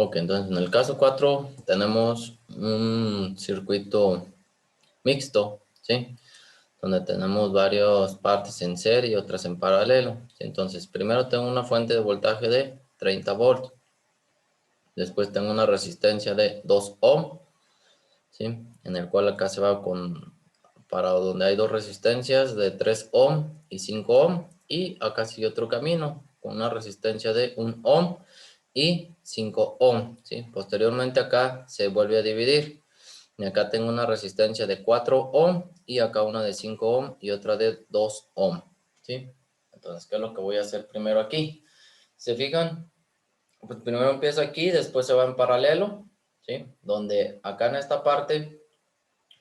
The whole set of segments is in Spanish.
Ok, entonces en el caso 4 tenemos un circuito mixto, ¿sí? Donde tenemos varias partes en serie y otras en paralelo. Entonces, primero tengo una fuente de voltaje de 30 volts. Después tengo una resistencia de 2 ohm, ¿sí? En el cual acá se va para donde hay dos resistencias de 3 ohm y 5 ohm. Y acá sigue otro camino con una resistencia de 1 ohm y 5 ohm, ¿sí? Posteriormente acá se vuelve a dividir. Y acá tengo una resistencia de 4 ohm y acá una de 5 ohm y otra de 2 ohm, ¿sí? Entonces, ¿qué es lo que voy a hacer primero aquí? ¿Se fijan? Pues primero empieza aquí, después se va en paralelo, ¿sí? Donde acá en esta parte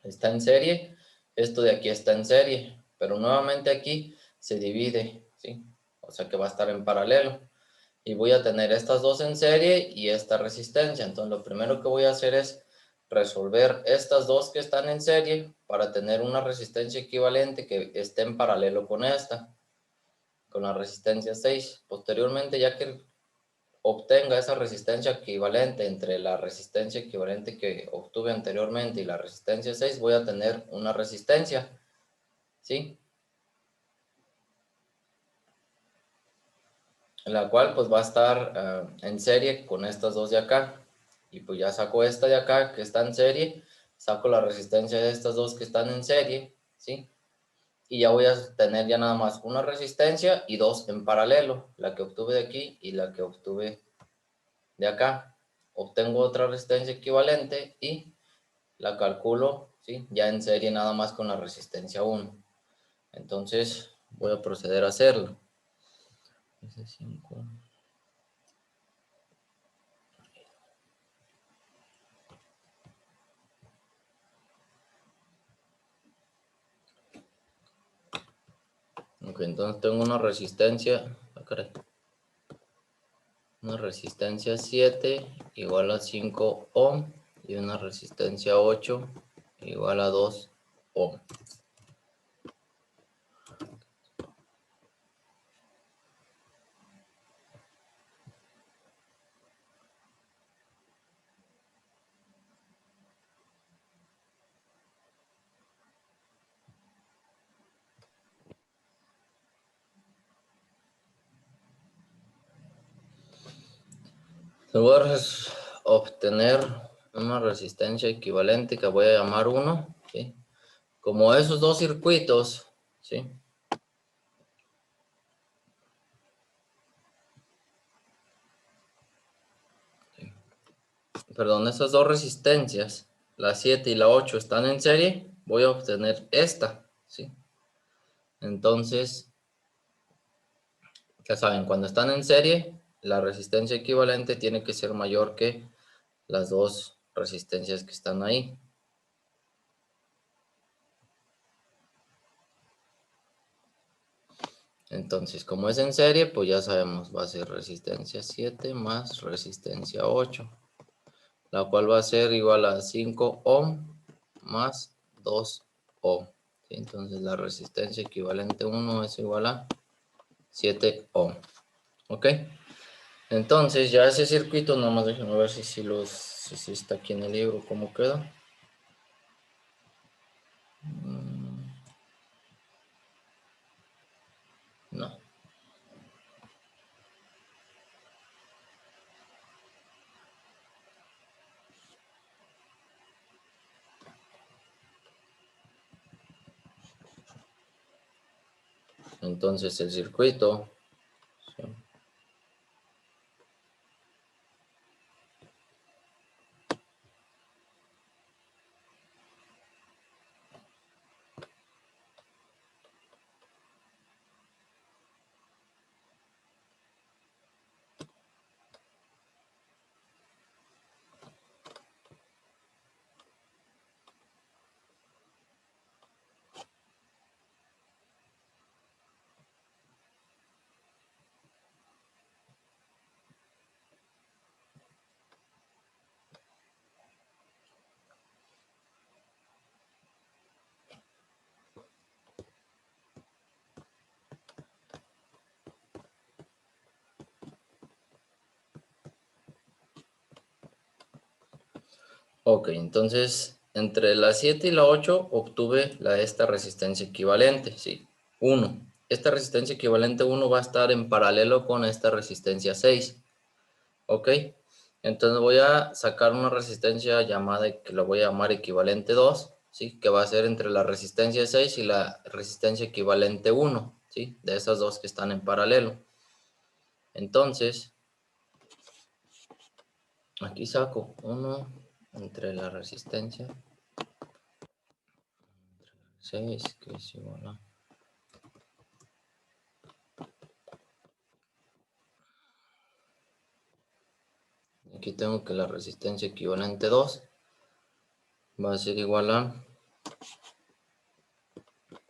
está en serie, esto de aquí está en serie, pero nuevamente aquí se divide, ¿sí? O sea que va a estar en paralelo. Y voy a tener estas dos en serie y esta resistencia. Entonces lo primero que voy a hacer es resolver estas dos que están en serie para tener una resistencia equivalente que esté en paralelo con esta, con la resistencia 6. Posteriormente, ya que obtenga esa resistencia equivalente entre la resistencia equivalente que obtuve anteriormente y la resistencia 6, voy a tener una resistencia, ¿sí? La cual pues va a estar en serie con estas dos de acá. Y pues ya saco esta de acá que está en serie, saco la resistencia de estas dos que están en serie, ¿sí? Y ya voy a tener ya nada más una resistencia y dos en paralelo, la que obtuve de aquí y la que obtuve de acá. Obtengo otra resistencia equivalente y la calculo, ¿sí? Ya en serie nada más con la resistencia 1. Entonces voy a proceder a hacerlo. Ok, entonces tengo una resistencia, una resistencia 7 igual a 5 ohm y una resistencia 8 igual a 2 ohm. Voy a obtener una resistencia equivalente que voy a llamar 1, ¿sí? Como esos dos circuitos, ¿sí? Perdón, esas dos resistencias, la 7 y la 8 están en serie, voy a obtener esta, ¿sí? Entonces, ya saben, cuando están en serie, la resistencia equivalente tiene que ser mayor que las dos resistencias que están ahí. Entonces, como es en serie, pues ya sabemos, va a ser resistencia 7 más resistencia 8, la cual va a ser igual a 5 ohm más 2 ohm. ¿Sí? Entonces, la resistencia equivalente 1 es igual a 7 ohm. ¿Ok? Entonces, ya ese circuito, nomás déjenme ver si está aquí en el libro, cómo queda. No. Entonces, el circuito, ¿sí? Ok, entonces entre la 7 y la 8 obtuve esta resistencia equivalente, sí, 1. Esta resistencia equivalente 1 va a estar en paralelo con esta resistencia 6. Ok, entonces voy a sacar una resistencia llamada, que la voy a llamar equivalente 2, ¿sí? Que va a ser entre la resistencia 6 y la resistencia equivalente 1, ¿sí? De esas dos que están en paralelo. Entonces, aquí saco 1 entre la resistencia 6, que es igual a... Aquí tengo que la resistencia equivalente 2 va a ser igual a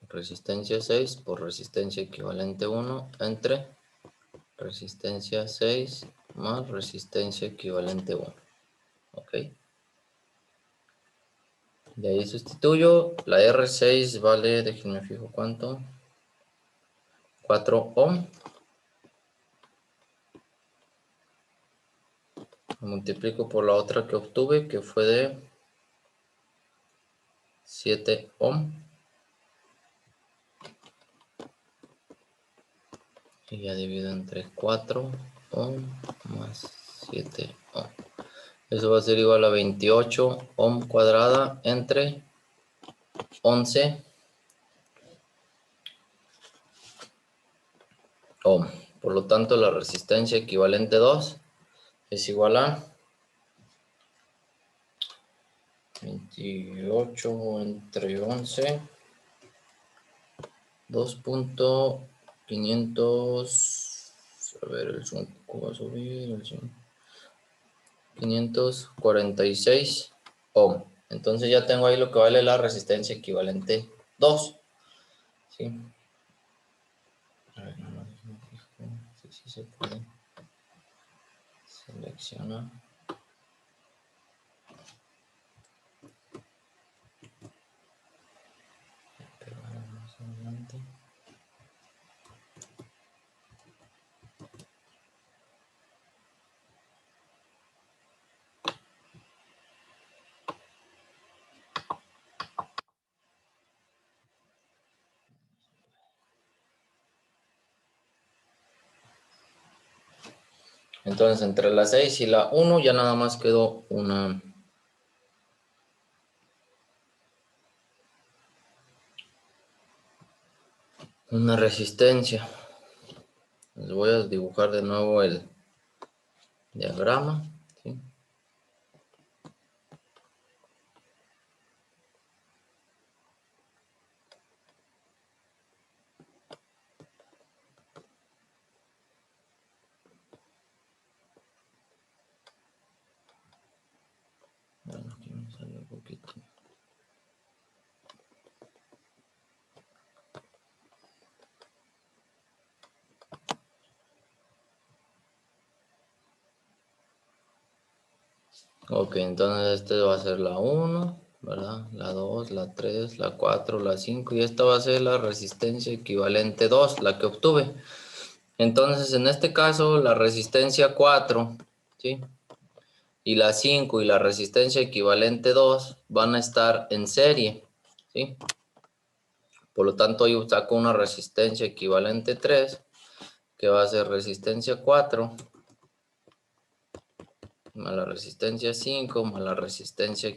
resistencia 6 por resistencia equivalente 1 entre resistencia 6 más resistencia equivalente 1. Ok. De ahí sustituyo. La R6 vale, déjenme fijo cuánto. 4 ohm. Multiplico por la otra que obtuve, que fue de 7 ohm. Y ya divido entre 4 ohm más 7 ohm. Eso va a ser igual a 28 ohm cuadrada entre 11 ohm. Por lo tanto, la resistencia equivalente 2 es igual a 28 entre 11, 2.500, a ver, el 5 va a subir, el 5, 546 ohm. Entonces ya tengo ahí lo que vale la resistencia equivalente 2. ¿Sí? A ver, no, si se puede. Selecciona. Pegar más adelante. Entonces entre la 6 y la 1 ya nada más quedó una resistencia. Les voy a dibujar de nuevo el diagrama. ¿Sí? Bueno, aquí me sale un poquito. Ok, entonces este va a ser la 1, ¿verdad? La 2, la 3, la 4, la 5 y esta va a ser la resistencia equivalente 2, la que obtuve. Entonces en este caso la resistencia 4, ¿sí? Y la 5 y la resistencia equivalente 2 van a estar en serie, ¿sí? Por lo tanto yo saco una resistencia equivalente 3, que va a ser resistencia 4 más la resistencia 5 más la resistencia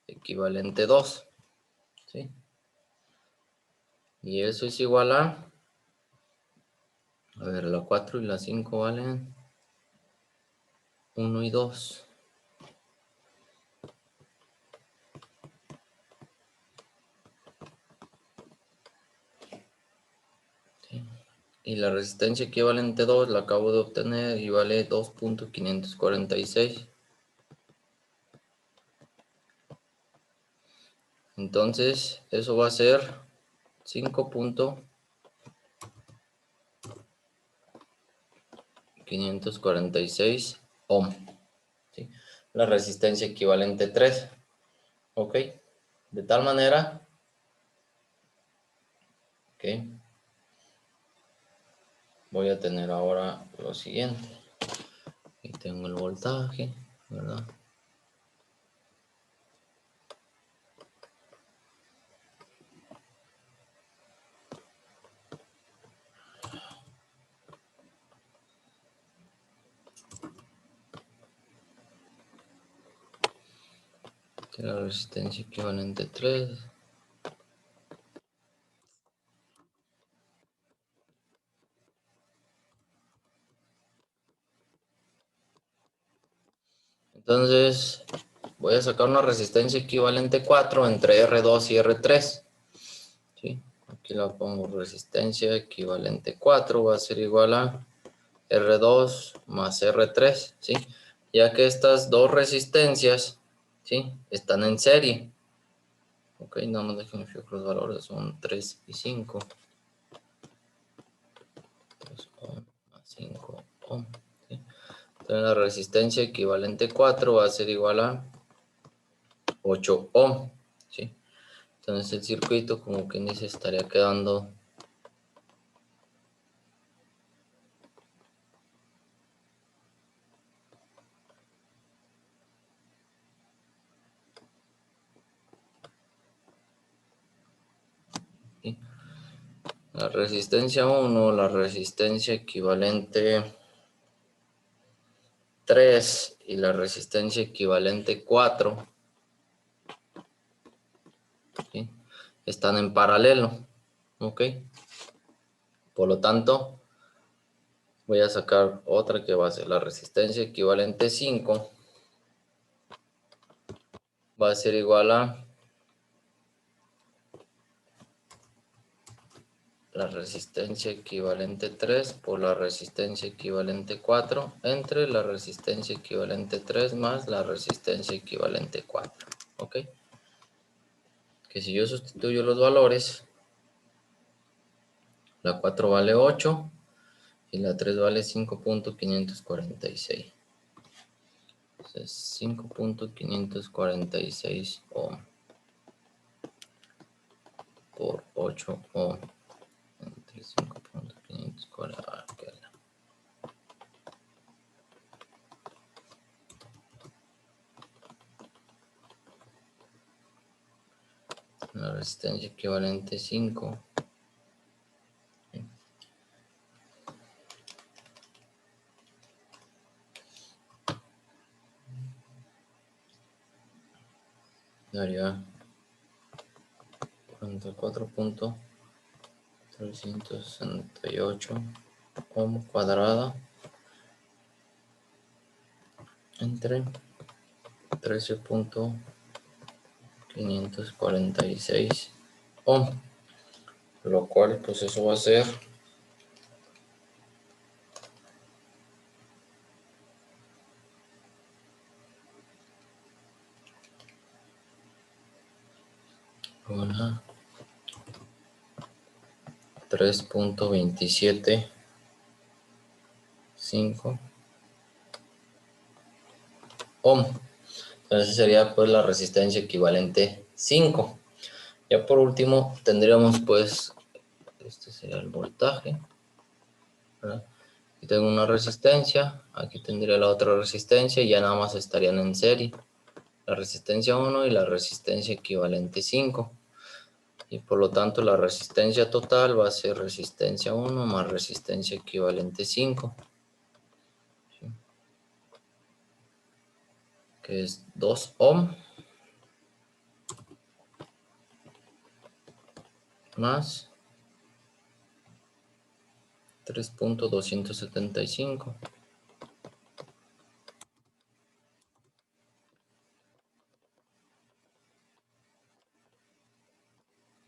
equivalente 2, ¿sí? Y eso es igual a ver, la 4 y la 5 valen 1 y 2. ¿Sí? Y la resistencia equivalente 2 la acabo de obtener y vale 2.546. Entonces, eso va a ser 5.546 ohm. ¿Sí? La resistencia equivalente 3. ¿Ok? De tal manera que voy a tener ahora lo siguiente. Aquí tengo el voltaje, ¿verdad? la resistencia equivalente 3. Entonces voy a sacar una resistencia equivalente 4 entre R2 y R3. ¿Sí? Aquí la pongo, resistencia equivalente 4 va a ser igual a R2 más R3, ¿sí? Ya que estas dos resistencias, ¿sí?, están en serie. Ok, nada más déjenme fijar los valores, son 3 y 5. 3 ohm más 5 ohm, ¿sí? Entonces la resistencia equivalente 4 va a ser igual a 8 ohm, ¿sí? Entonces el circuito, como quien dice, estaría quedando ¿sí? La resistencia 1, la resistencia equivalente 3 y la resistencia equivalente 4, ¿sí?, están en paralelo, ¿ok? Por lo tanto, voy a sacar otra que va a ser la resistencia equivalente 5, va a ser igual a la resistencia equivalente 3 por la resistencia equivalente 4 entre la resistencia equivalente 3 más la resistencia equivalente 4, ¿ok? Que si yo sustituyo los valores, la 4 vale 8 y la 3 vale 5.546. Entonces 5.546 ohm por 8 ohm entre 5.540. La resistencia equivalente 5. Daría 44.368 ohm cuadrada entre 13.546 ohm, lo cual pues eso va a ser una 3.275 ohm. Entonces sería pues la resistencia equivalente 5. Ya por último tendríamos pues, este sería el voltaje, ¿verdad? Aquí tengo una resistencia, aquí tendría la otra resistencia y ya nada más estarían en serie. La resistencia 1 y la resistencia equivalente 5. Y por lo tanto la resistencia total va a ser resistencia 1 más resistencia equivalente 5. ¿Sí? Que es 2 ohm más 3.275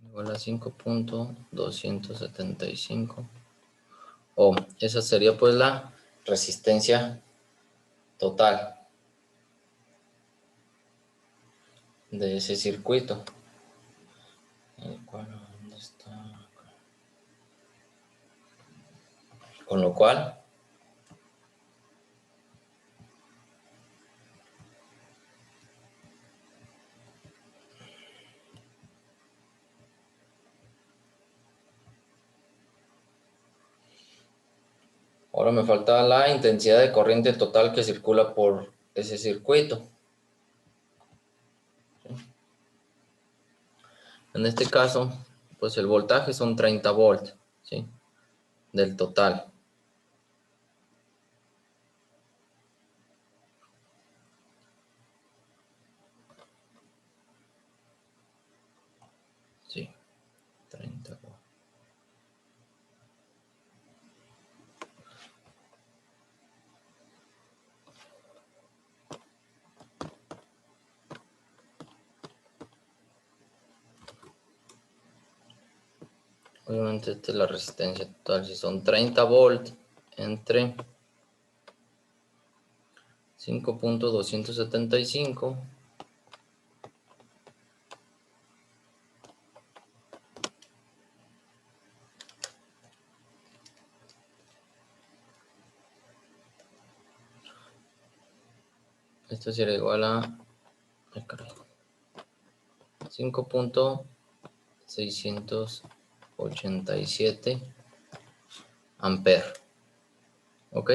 igual a 5.275 ohm. Esa sería pues la resistencia total de ese circuito. El cual, ¿dónde está? Con lo cual, ahora me falta la intensidad de corriente total que circula por ese circuito. En este caso, pues el voltaje son 30 volts, ¿sí?, del total. Obviamente esta es la resistencia total. Si son 30 volts entre 5.275. Esto será igual a 5.687 amperes. ¿Ok?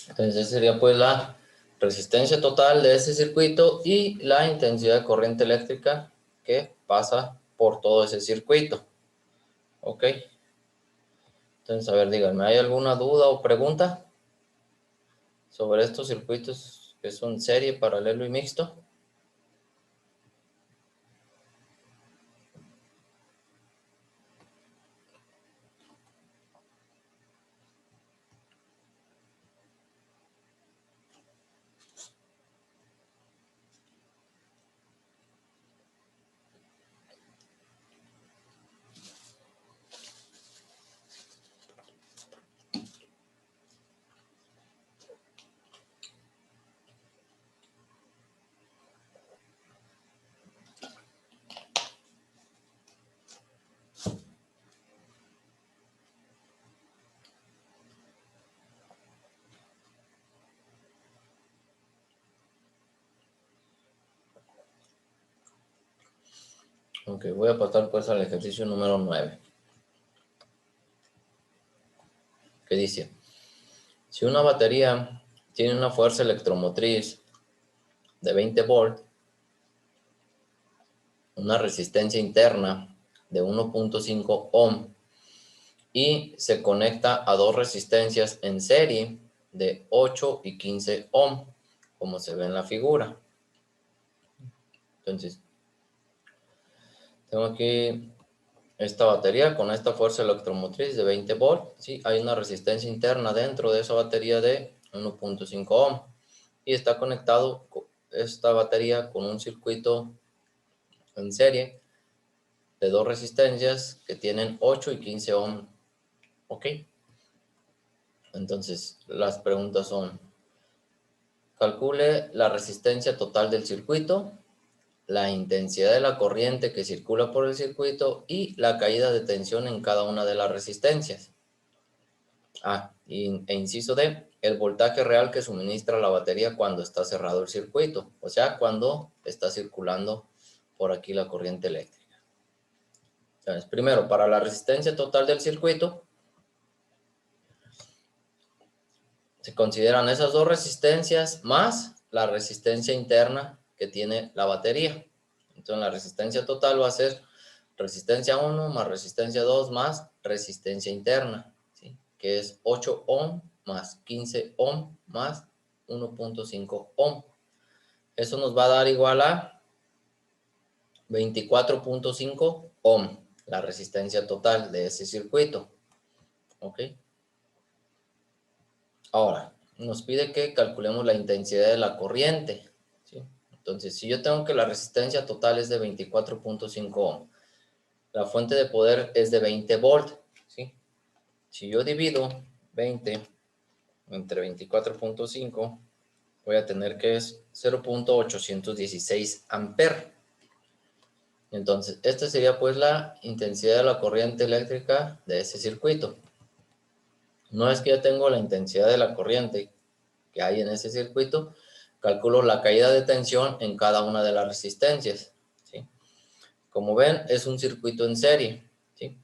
Entonces esa sería pues la resistencia total de ese circuito y la intensidad de corriente eléctrica que pasa por todo ese circuito. ¿Ok? Entonces, a ver, díganme, ¿hay alguna duda o pregunta sobre estos circuitos que son serie, paralelo y mixto? Ok, voy a pasar pues al ejercicio número 9, que dice, si una batería tiene una fuerza electromotriz de 20 volts, una resistencia interna de 1.5 ohm y se conecta a dos resistencias en serie de 8 y 15 ohm, como se ve en la figura. Entonces, tengo aquí esta batería con esta fuerza electromotriz de 20 volts, ¿sí? Hay una resistencia interna dentro de esa batería de 1.5 ohm y está conectado esta batería con un circuito en serie de dos resistencias que tienen 8 y 15 ohm. ¿Ok? Entonces, las preguntas son, calcule la resistencia total del circuito, la intensidad de la corriente que circula por el circuito y la caída de tensión en cada una de las resistencias. E inciso D, el voltaje real que suministra la batería cuando está cerrado el circuito, o sea, cuando está circulando por aquí la corriente eléctrica. Entonces, primero, para la resistencia total del circuito, se consideran esas dos resistencias más la resistencia interna que tiene la batería. Entonces, la resistencia total va a ser resistencia 1 más resistencia 2 más resistencia interna, ¿sí? Que es 8 ohm más 15 ohm más 1.5 ohm. Eso nos va a dar igual a 24.5 ohm, la resistencia total de ese circuito. ¿Ok? Ahora, nos pide que calculemos la intensidad de la corriente, ¿sí? Entonces, si yo tengo que la resistencia total es de 24.5 ohm, la fuente de poder es de 20 volts, ¿sí? Si yo divido 20 entre 24.5, voy a tener que es 0.816 amperes. Entonces, esta sería pues la intensidad de la corriente eléctrica de ese circuito. No es que yo tengo la intensidad de la corriente que hay en ese circuito, calculo la caída de tensión en cada una de las resistencias, ¿sí? Como ven, es un circuito en serie, ¿sí?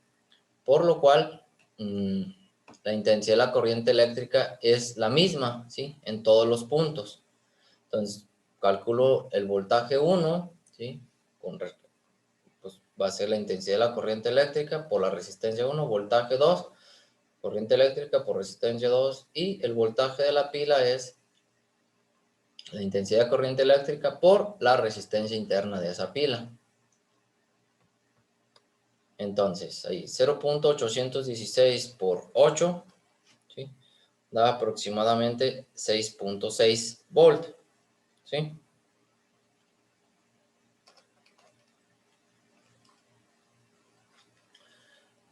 Por lo cual, la intensidad de la corriente eléctrica es la misma, ¿sí? En todos los puntos. Entonces, calculo el voltaje 1, ¿sí? Pues va a ser la intensidad de la corriente eléctrica por la resistencia 1, voltaje 2, corriente eléctrica por resistencia 2, y el voltaje de la pila es la intensidad de corriente eléctrica por la resistencia interna de esa pila. Entonces, ahí 0.816 por 8, ¿sí? Da aproximadamente 6.6 volt, ¿sí?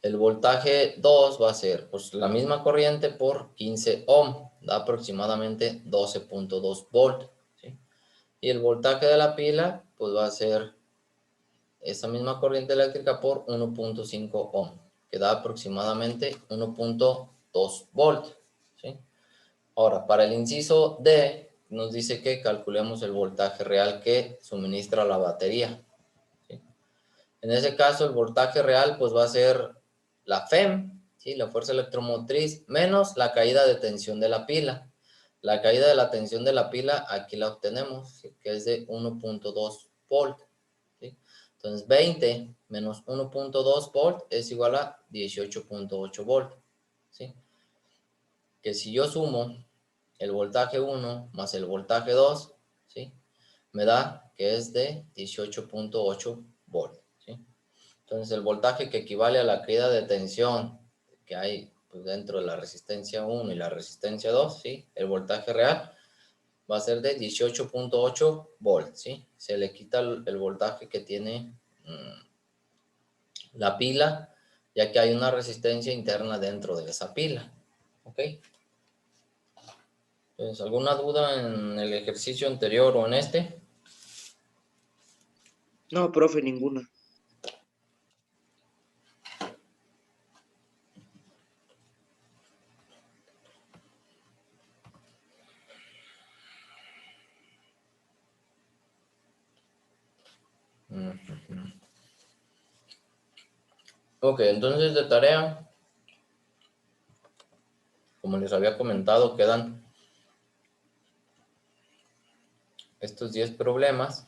El voltaje 2 va a ser pues, la misma corriente por 15 ohm, da aproximadamente 12.2 volt. ¿Sí? Y el voltaje de la pila pues va a ser esa misma corriente eléctrica por 1.5 ohm, que da aproximadamente 1.2 volt. ¿Sí? Ahora, para el inciso D, nos dice que calculemos el voltaje real que suministra la batería. ¿Sí? En ese caso, el voltaje real pues va a ser la FEM, ¿sí? La fuerza electromotriz, menos la caída de tensión de la pila. La caída de la tensión de la pila, aquí la obtenemos, ¿sí? Que es de 1.2 volt. ¿Sí? Entonces, 20 menos 1.2 volt es igual a 18.8 volt. ¿Sí? Que si yo sumo el voltaje 1 más el voltaje 2, ¿sí? Me da que es de 18.8 volt. ¿Sí? Entonces, el voltaje que equivale a la caída de tensión que hay pues, dentro de la resistencia 1 y la resistencia 2, ¿sí? El voltaje real va a ser de 18.8 volts, ¿sí? Se le quita el voltaje que tiene la pila, ya que hay una resistencia interna dentro de esa pila, ¿ok? Entonces, ¿alguna duda en el ejercicio anterior o en este? No, profe, ninguna. Ok, entonces de tarea, como les había comentado, quedan estos 10 problemas,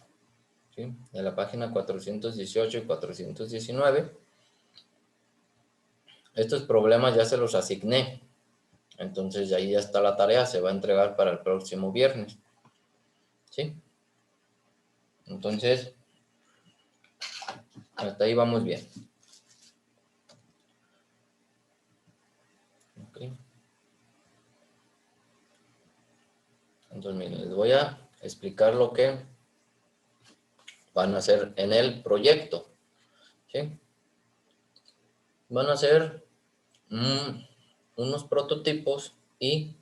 ¿sí? De la página 418 y 419. Estos problemas ya se los asigné, entonces ahí ya está la tarea, se va a entregar para el próximo viernes, ¿sí? Entonces, hasta ahí vamos bien. Okay. Entonces, miren, les voy a explicar lo que van a hacer en el proyecto, ¿sí? Van a hacer unos prototipos y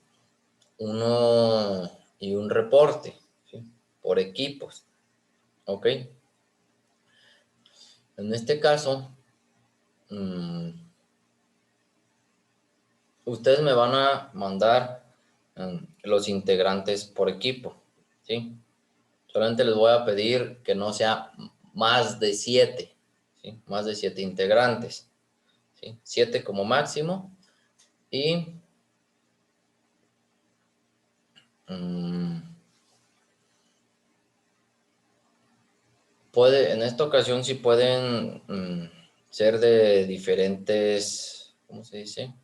un reporte, ¿sí? Por equipos, ¿ok? En este caso, ustedes me van a mandar los integrantes por equipo, ¿sí? Solamente les voy a pedir que no sea más de 7, ¿sí? Más de 7 integrantes, ¿sí? 7 como máximo y en esta ocasión sí pueden ser de diferentes, ¿cómo se dice?